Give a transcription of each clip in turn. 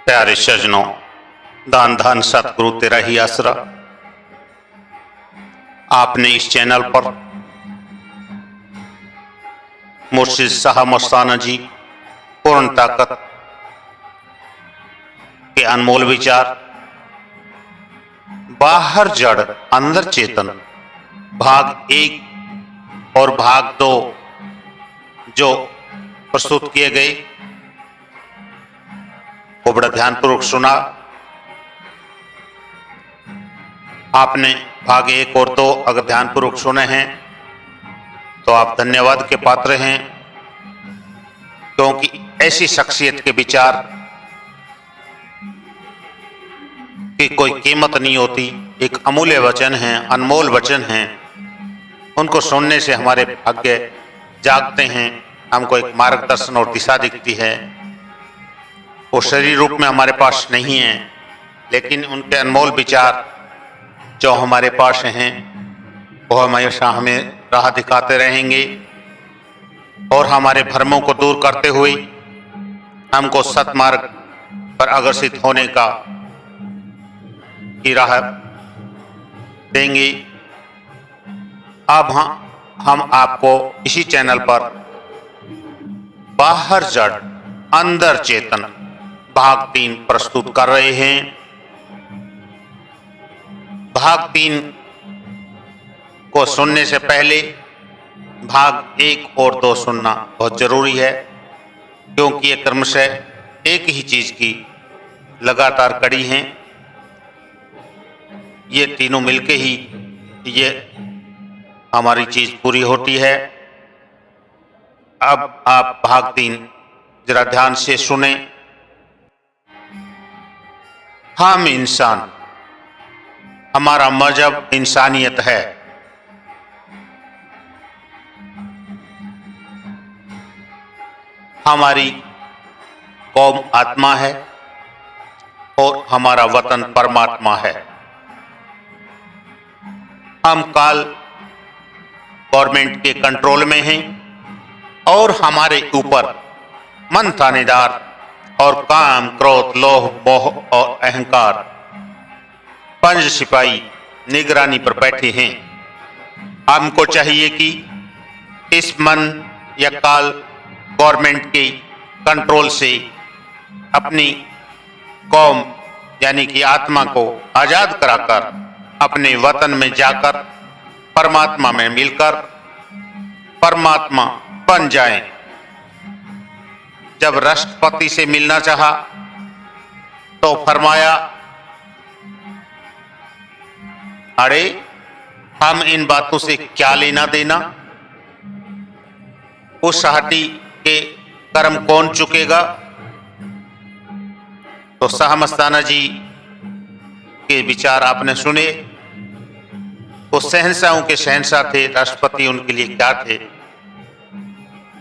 प्यारे सजनों, दान धन सतगुरु तेरा ही आसरा। आपने इस चैनल पर मुर्शिद शाह मस्ताना जी पूर्ण ताकत के अनमोल विचार, बाहर जड़ अंदर चेतन, भाग 1 और भाग 2 जो प्रस्तुत किए गए वो बड़ा ध्यानपूर्वक सुना। आपने भाग 1 और 2 अगर ध्यानपूर्वक सुने हैं तो आप धन्यवाद के पात्र हैं, क्योंकि ऐसी शख्सियत के विचार की कोई कीमत नहीं होती। एक अमूल्य वचन है, अनमोल वचन है, उनको सुनने से हमारे भाग्य जागते हैं, हमको एक मार्गदर्शन और दिशा दिखती है। वो शरीर रूप में हमारे पास नहीं है, लेकिन उनके अनमोल विचार जो हमारे पास हैं वो हमेशा हमें राह दिखाते रहेंगे और हमारे भ्रमों को दूर करते हुए हमको सतमार्ग पर अग्रसित होने की राह देंगे। अब हम आपको इसी चैनल पर बाहर जड़ अंदर चेतन भाग 3 प्रस्तुत कर रहे हैं। भाग 3 को सुनने से पहले भाग 1 और 2 सुनना बहुत जरूरी है, क्योंकि ये क्रमशः एक ही चीज की लगातार कड़ी हैं। ये तीनों मिलके ही ये हमारी चीज पूरी होती है। अब आप भाग 3 जरा ध्यान से सुने। हम इंसान, हमारा मजहब इंसानियत है। हमारी कौम आत्मा है और हमारा वतन परमात्मा है। हम काल गवर्नमेंट के कंट्रोल में हैं और हमारे ऊपर मन थानेदार और काम, क्रोध, लोभ, मोह और अहंकार 5 सिपाही निगरानी पर बैठे हैं। हमको चाहिए कि इस मन या काल गवर्नमेंट के कंट्रोल से अपनी कौम यानी कि आत्मा को आजाद कराकर अपने वतन में जाकर परमात्मा में मिलकर परमात्मा बन जाएं। जब राष्ट्रपति से मिलना चाहा तो फरमाया, अरे हम इन बातों से क्या लेना देना, उस साहटी के कर्म कौन चुकेगा। तो शाह मस्ताना जी के विचार आपने सुने। वो शहंशाहों के शहंशाह थे, राष्ट्रपति उनके लिए क्या थे।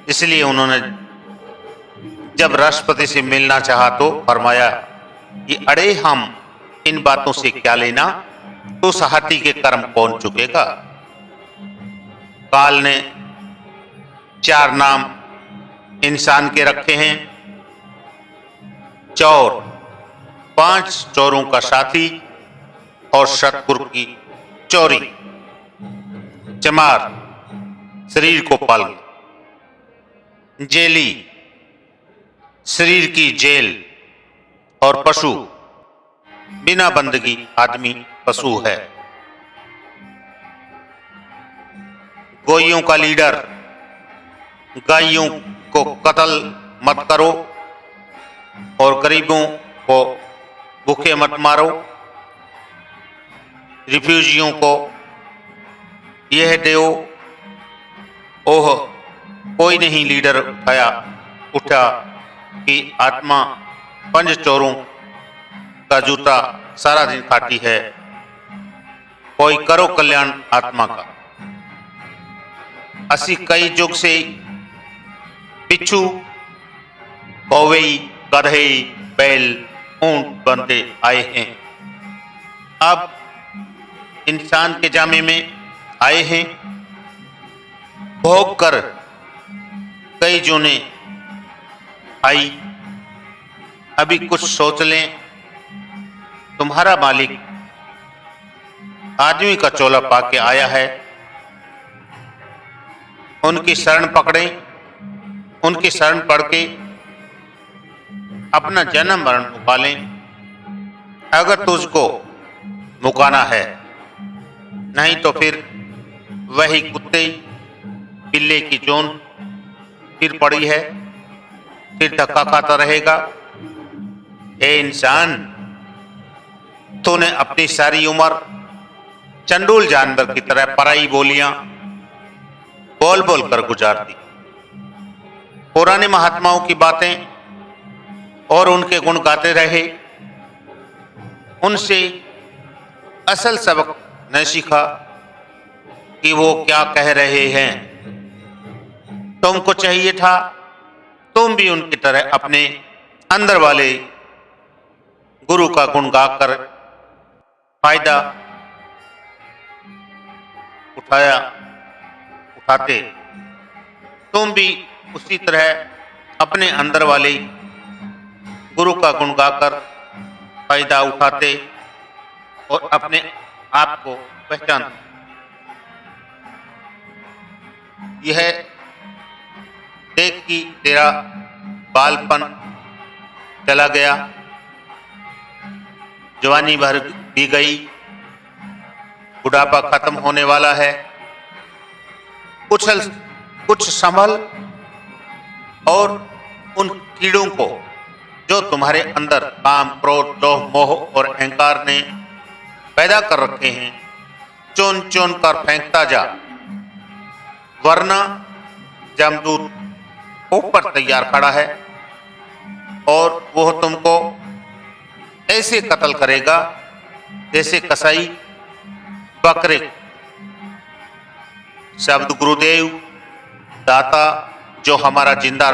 इसलिए उन्होंने जब राष्ट्रपति से मिलना चाहा तो फरमाया कि अरे हम इन बातों से क्या लेना, तो साहटी के कर्म कौन चुकेगा। काल ने 4 नाम इंसान के रखे हैं। चोर, 5 चोरों का साथी और सतगुरु की चोरी। चमार, शरीर को पाल। जेली, शरीर की जेल। और पशु, बिना बंदगी आदमी पशु है। गोइयों का लीडर, गायों को कत्ल मत करो और गरीबों को भूखे मत मारो। रिफ्यूजियों को यह दो। ओह, कोई नहीं लीडर उठा कि आत्मा 5 चोरों का जूता सारा दिन खाती है, कोई करो कल्याण आत्मा का। असी कई युग से बिच्छू, कौवे, गधे, बैल, ऊंट बनते आए हैं। अब इंसान के जामे में आए हैं। भोग कर कई जूने आई, अभी कुछ सोच लें। तुम्हारा मालिक आदमी का चोला पाके आया है, उनकी शरण पकड़ें, उनकी शरण पढ़ के अपना जन्म मरण मुका लें। अगर तुझको मुकाना है, नहीं तो फिर वही कुत्ते बिल्ले की चोन फिर पड़ी है, फिर धक्का खाता रहेगा। ए इंसान, तूने अपनी सारी उम्र चंडूल जानवर की तरह पराई बोलियां बोल बोल कर गुजार दी। पुराने महात्माओं की बातें और उनके गुण गाते रहे, उनसे असल सबक न सीखा कि वो क्या कह रहे हैं। तुमको चाहिए था तुम भी उनकी तरह अपने अंदर वाले गुरु का गुण गाकर फायदा उठाते। तुम भी उसी तरह अपने अंदर वाले गुरु का गुण गाकर फायदा उठाते और अपने आप को पहचानते। यह देख कि तेरा बालपन चला गया, जवानी भर भी गई, बुढ़ापा खत्म होने वाला है। कुछ संभल और उन कीड़ों को जो तुम्हारे अंदर काम, क्रोध, लोभ, मोह और अहंकार ने पैदा कर रखे हैं, चुन चुन कर फेंकता जा, वरना जमदूत ऊपर तैयार खड़ा है और वह तुमको ऐसे कत्ल करेगा जैसे कसाई बकरे। शब्द गुरुदेव दाता जो हमारा जिंदा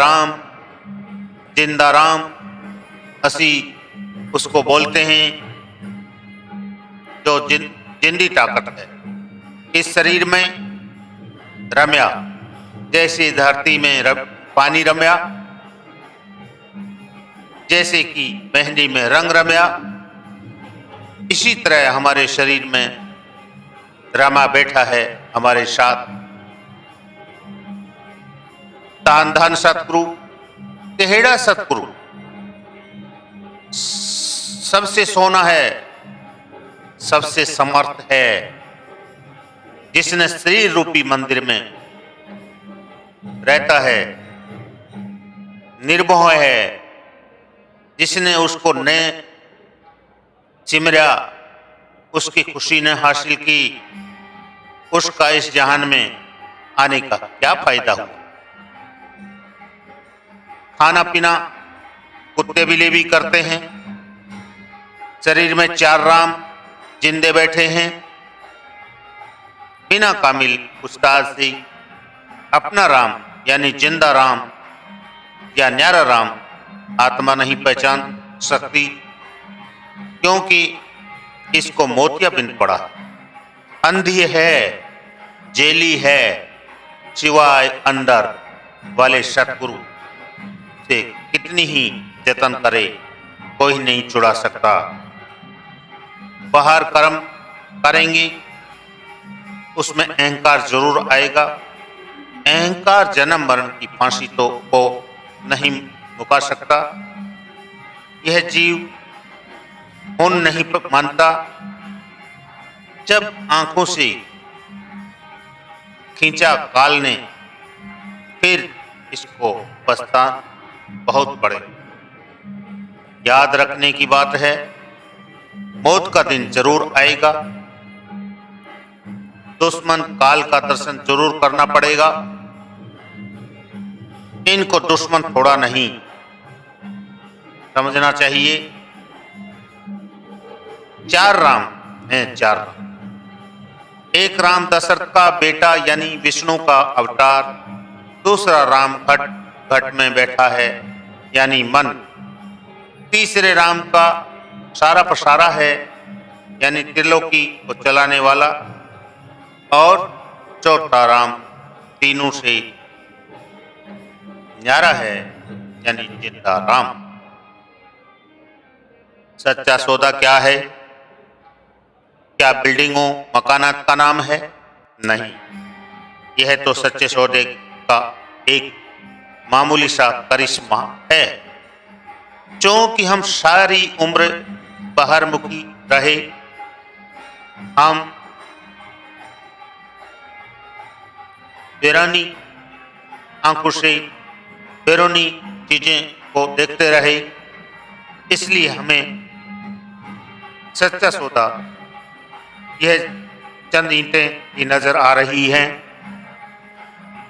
राम असी उसको बोलते हैं, जो जिंदी ताकत है इस शरीर में रम्या, जैसे धरती में पानी रम्या, जैसे कि मेहंदी में रंग रम्या, इसी तरह हमारे शरीर में रमा बैठा है हमारे साथ। तान धन सतगुरु तेहड़ा सतगुरु सबसे सोना है, सबसे समर्थ है, जिसने शरीर रूपी मंदिर में रहता है, निर्भय है, जिसने उसको ने सिमरा, उसकी खुशी ने हासिल की, उसका इस जहान में आने का क्या फायदा हुआ। खाना पीना कुत्ते बिल्ली भी करते हैं, शरीर में 4 राम जिंदे बैठे हैं। बिना कामिल उस्ताद से अपना राम यानी जिंदा राम या न्यारा राम आत्मा नहीं पहचान सकती, क्योंकि इसको मोतियाबिंद पड़ा, अंधी है, जेली है, सिवाय अंदर वाले सतगुरु से कितनी ही जतन करे कोई नहीं छुड़ा सकता। बाहर कर्म करेंगे उसमें अहंकार जरूर आएगा। अहंकार जन्म मरण की फांसी तो को नहीं मुका सकता। यह जीव उन नहीं मानता। जब आंखों से खींचा काल ने, फिर इसको पछताना बहुत पड़े। याद रखने की बात है, मौत का दिन जरूर आएगा। दुश्मन काल का दर्शन जरूर करना पड़ेगा। इनको दुश्मन थोड़ा नहीं समझना चाहिए। 4 राम हैं, 4 राम। एक राम दशरथ का बेटा यानी विष्णु का अवतार, दूसरा राम घट में बैठा है यानी मन, तीसरे राम का सारा पसारा है यानी त्रिलोकी को चलाने वाला, और चौथा राम तीनों से न्यारा है यानी जिंदा राम। सच्चा सौदा क्या है? क्या बिल्डिंगों मकानात का नाम है? नहीं, यह तो सच्चे सौदे का एक मामूली सा करिश्मा है। क्योंकि हम सारी उम्र बाहरमुखी रहे, हम बैरानी आंखों से बैरूनी चीजें को देखते रहे, इसलिए हमें सच्चा सौदा यह चंद ईंटें की नजर आ रही हैं।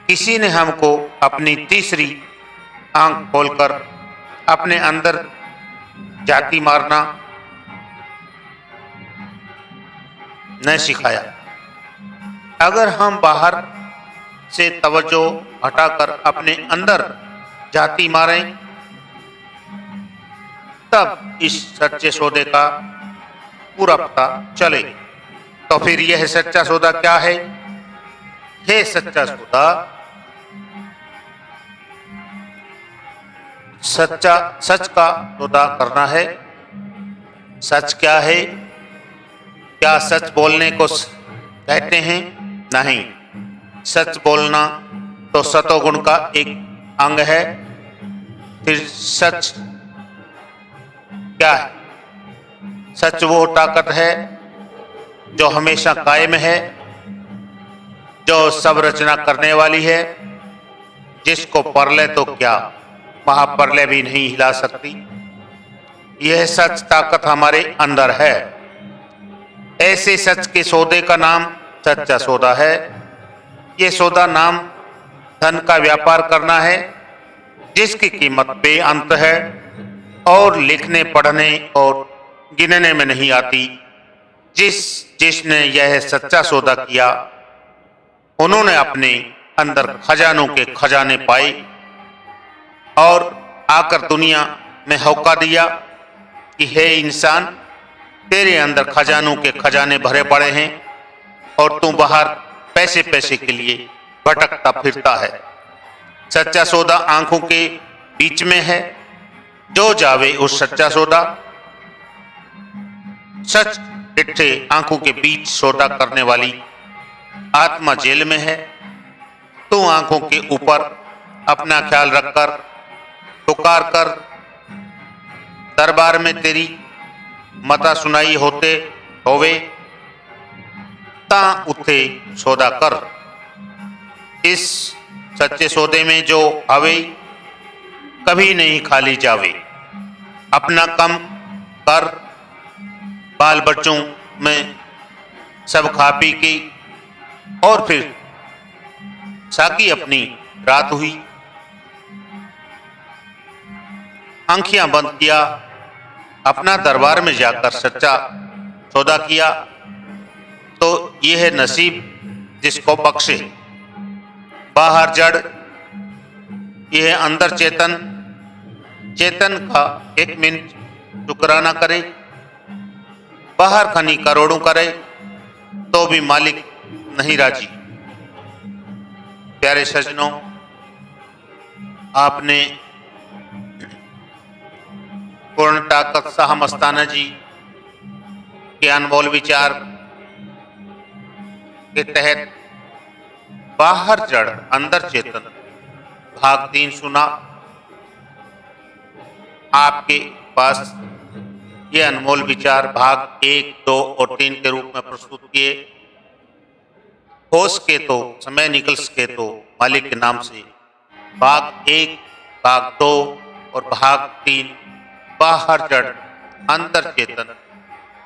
किसी ने हमको अपनी तीसरी आंख खोलकर अपने अंदर जाती मारना न सिखाया। अगर हम बाहर से तवज्जो हटाकर अपने अंदर जाती मारें, तब इस सच्चे सौदे का पूरा पता चले। तो फिर यह सच्चा सौदा क्या है? है सच्चा सौदा सच का सौदा करना है। सच क्या है? क्या सच बोलने को कहते हैं? नहीं, सच बोलना तो सतोगुण का एक अंग है। फिर सच क्या है? सच वो ताकत है जो हमेशा कायम है, जो सब रचना करने वाली है, जिसको परले तो क्या महापरले भी नहीं हिला सकती। यह सच ताकत हमारे अंदर है। ऐसे सच के सौदे का नाम सच्चा सौदा है। यह सौदा नाम धन का व्यापार करना है, जिसकी कीमत बेअंत है और लिखने पढ़ने और गिनने में नहीं आती। जिसने यह सच्चा सौदा किया, उन्होंने अपने अंदर खजानों के खजाने पाए और आकर दुनिया में होका दिया कि हे इंसान, तेरे अंदर खजानों के खजाने भरे पड़े हैं और तू बाहर पैसे पैसे के लिए भटकता फिरता है। सच्चा सौदा आंखों के बीच में है। जो जावे उस सच्चा सौदा। सच डिट्ठे आंखों के बीच सौदा करने वाली आत्मा जेल में है। तू आंखों के ऊपर अपना ख्याल रखकर पुकार कर दरबार में तेरी मता सुनाई होते होवे ता उठे सौदा कर। इस सच्चे सौदे में जो आवे कभी नहीं खाली जावे। अपना कम कर, बाल बच्चों में सब खा पी की और फिर साकी अपनी रात हुई। आंखियां बंद किया, अपना दरबार में जाकर सच्चा सौदा किया तो यह नसीब जिसको बख्शे। बाहर जड़, यह अंदर चेतन। चेतन का एक मिनट शुक्राना करे। बाहर खनी करोड़ों करे तो भी मालिक नहीं राजी। प्यारे सज्जनों, आपने पूर्ण ताकत शाह मस्ताना जी के अनमोल विचार के तहत बाहर जड़ अंदर चेतन भाग 3 सुना। आपके पास ये अनमोल विचार भाग 1, 2 और 3 के रूप में प्रस्तुत किए। हो सके तो समय निकल सके तो मालिक के नाम से भाग 1, भाग 2 और भाग 3 बाहर जड़ अंदर चेतन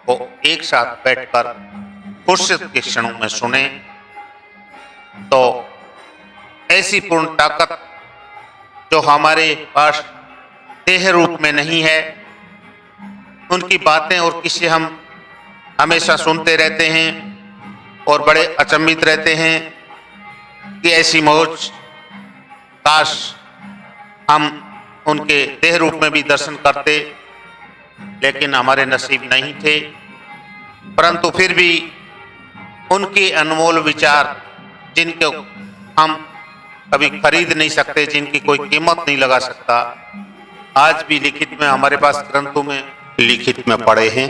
को एक साथ बैठकर फुर्सत के क्षणों में सुने तो ऐसी पूर्ण ताकत जो हमारे पास देह रूप में नहीं है, उनकी बातें और किस्से हम हमेशा सुनते रहते हैं और बड़े अचंभित रहते हैं कि ऐसी मौज काश हम उनके देह रूप में भी दर्शन करते, लेकिन हमारे नसीब नहीं थे। परंतु फिर भी उनके अनमोल विचार जिनको हम कभी खरीद नहीं सकते, जिनकी कोई कीमत नहीं लगा सकता, आज भी लिखित में हमारे पास ग्रंथों में लिखित में पढ़े हैं,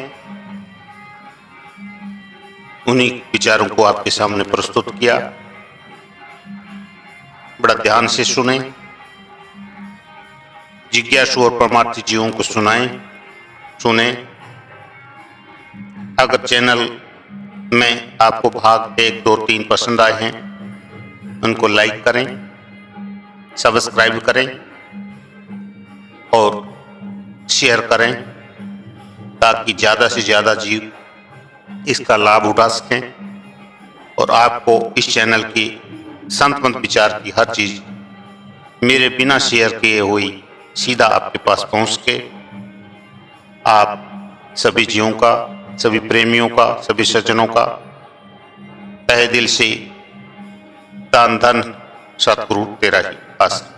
उन्हीं विचारों को आपके सामने प्रस्तुत किया। बड़ा ध्यान से सुने, जिज्ञासु और परमार्थी जीवों को सुने। अगर चैनल में आपको भाग 1, 2, 3 पसंद आए हैं, उनको लाइक करें, सब्सक्राइब करें और शेयर करें, ताकि ज़्यादा से ज़्यादा जीव इसका लाभ उठा सकें और आपको इस चैनल की संत मंत विचार की हर चीज मेरे बिना शेयर किए हुई सीधा आपके पास पहुंच के आप सभी जीवों का, सभी प्रेमियों का, सभी सज्जनों का तहे दिल से दान धन सतगुरु तेरा ही आशीर्वाद।